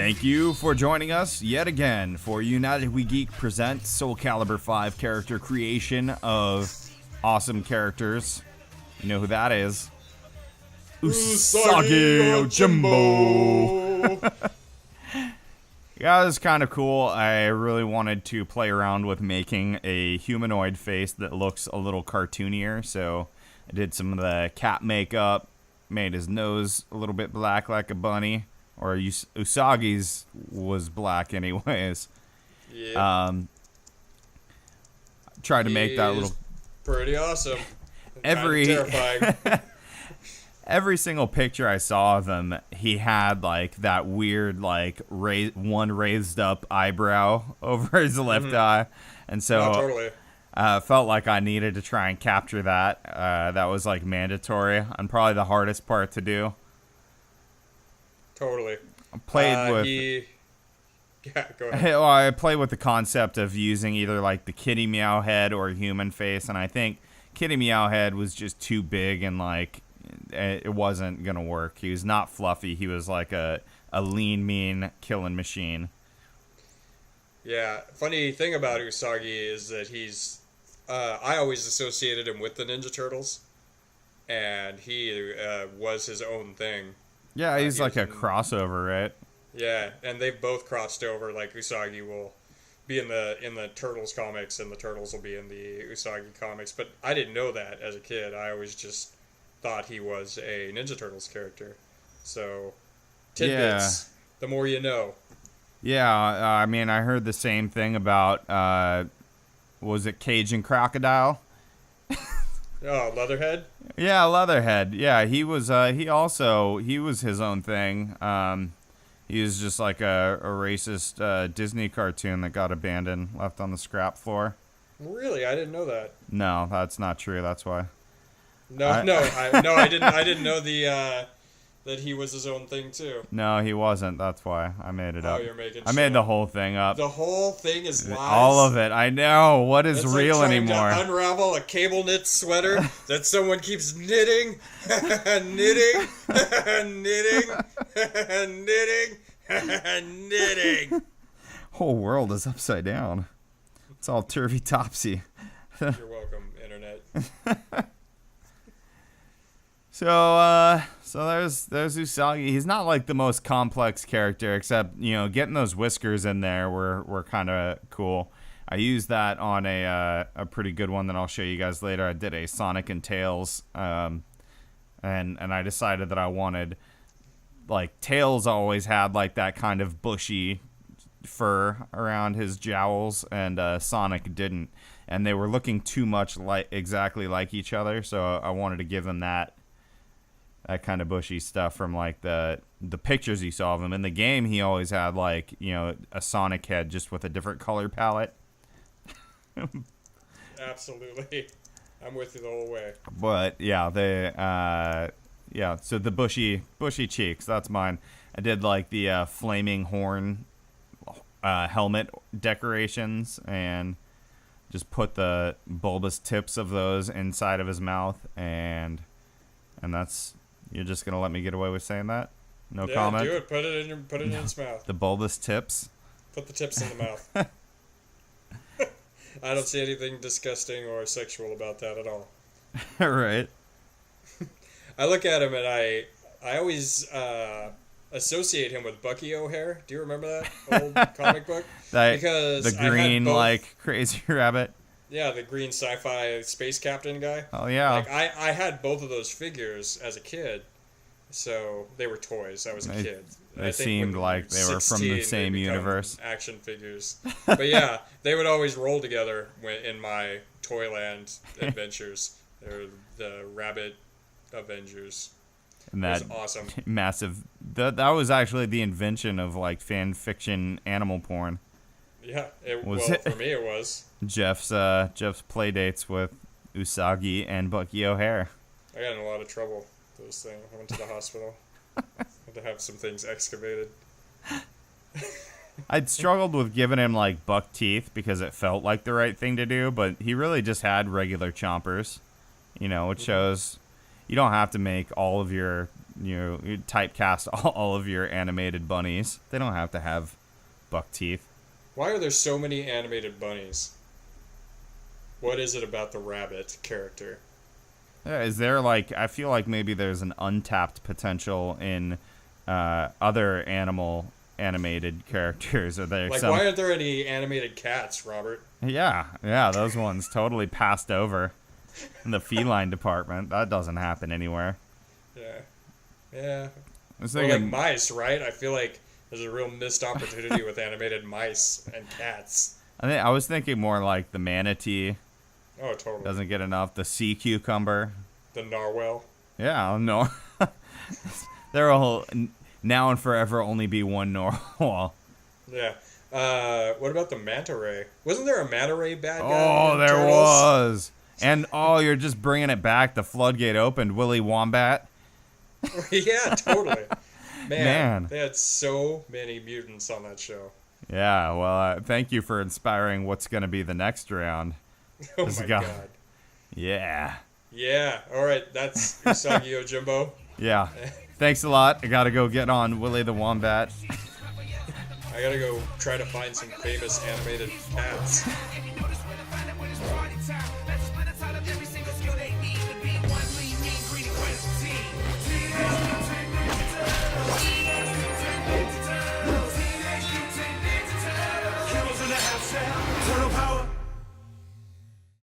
Thank you for joining us yet again for United We Geek presents Soul Calibur V character creation of awesome characters. You know who that is? Usagi Yojimbo. Yeah, it was kind of cool. I really wanted to play around with making a humanoid face that looks a little cartoonier, so I did some of the cat makeup, made his nose a little bit black like a bunny, or Usagi's was black anyways. Yeah. Tried to make that little... Pretty awesome. Every... Terrifying. Every single picture I saw of him, he had, like, that weird, like, one raised up eyebrow over his left eye. And so, totally. Felt like I needed to try and capture that. That was, like, mandatory and probably the hardest part to do. Totally. I played with... Yeah, go ahead. Well, I played with the concept of using either, like, the kitty meow head or a human face. And I think kitty meow head was just too big and, like... it wasn't gonna work. He was not fluffy. He was like a lean, mean killing machine. Yeah, funny thing about Usagi is that he's I always associated him with the Ninja Turtles, and he was his own thing. Yeah, he's like a crossover, right? Yeah, and they've both crossed over. Like Usagi will be in the Turtles comics, and the Turtles will be in the Usagi comics. But I didn't know that as a kid. I always just thought he was a Ninja Turtles character. So, tidbits, the more you know. Yeah, I mean, I heard the same thing about, was it Cajun Crocodile? Oh, Leatherhead? Yeah, Leatherhead. Yeah, he was his own thing. He was just like a racist Disney cartoon that got abandoned, left on the scrap floor. Really? I didn't know that. No, that's not true. That's why. I didn't know that he was his own thing too. No, he wasn't. That's why I made it up. Oh, you're making I made the whole thing up. The whole thing is lies. All of it. I know. What is it's real like anymore? To unravel a cable knit sweater that someone keeps knitting, knitting, knitting, knitting, knitting. Whole world is upside down. It's all turvy topsy. You're welcome, internet. So there's Usagi. He's not like the most complex character, except, you know, getting those whiskers in there were kind of cool. I used that on a pretty good one that I'll show you guys later. I did a Sonic and Tails, and I decided that I wanted, like, Tails always had like that kind of bushy fur around his jowls, and Sonic didn't, and they were looking too much like exactly like each other. So I wanted to give him that kind of bushy stuff from like the pictures you saw of him in the game. He always had, like, you know, a Sonic head just with a different color palette. Absolutely, I'm with you the whole way. But yeah, so the bushy cheeks, that's mine. I did like the flaming horn helmet decorations and just put the bulbous tips of those inside of his mouth, and that's... You're just gonna let me get away with saying that? No comment? Yeah, do it. Put it in its mouth. The bulbous tips? Put the tips in the mouth. I don't see anything disgusting or sexual about that at all. Right. I look at him and I always associate him with Bucky O'Hare. Do you remember that old comic book? Because the green, like, crazy rabbit. Yeah, the green sci-fi space captain guy. Oh, yeah. Like, I had both of those figures as a kid, so they were toys. I was a kid. They seemed like they were from the same universe. Action figures. But yeah, they would always roll together in my Toyland adventures. They were the Rabbit Avengers. And that was awesome. Massive... That was actually the invention of, like, fan fiction animal porn. Yeah, for me it was. Jeff's play dates with Usagi and Bucky O'Hare. I got in a lot of trouble with those things. I went to the hospital. Had to have some things excavated. I'd struggled with giving him, like, buck teeth because it felt like the right thing to do, but he really just had regular chompers, you know, which shows you don't have to make all of your you typecast all of your animated bunnies. They don't have to have buck teeth. Why are there so many animated bunnies? What is it about the rabbit character? Yeah, is there like, I feel like maybe there's an untapped potential in other animated characters. Are there Like, why aren't there any animated cats, Robert? Yeah, those ones totally passed over in the feline department. That doesn't happen anywhere. Yeah. I was Or thinking, like mice, right? I feel like there's a real missed opportunity with animated mice and cats. I was thinking more like the manatee Oh, totally. doesn't get enough. The sea cucumber. The narwhal. Yeah, no. There will now and forever only be one narwhal. Yeah. What about the manta ray? Wasn't there a manta ray bad guy? Oh, in there Turtles? was. And you're just bringing it back. The floodgate opened. Willy Wombat. Yeah, totally. Man. They had so many mutants on that show. Yeah, well, thank you for inspiring what's going to be the next round. Oh This my guy- god. Yeah. Yeah. All right. That's Usagi Yojimbo. Yeah. Thanks a lot. I got to go get on Willy the Wombat. I gotta go try to find some famous animated cats.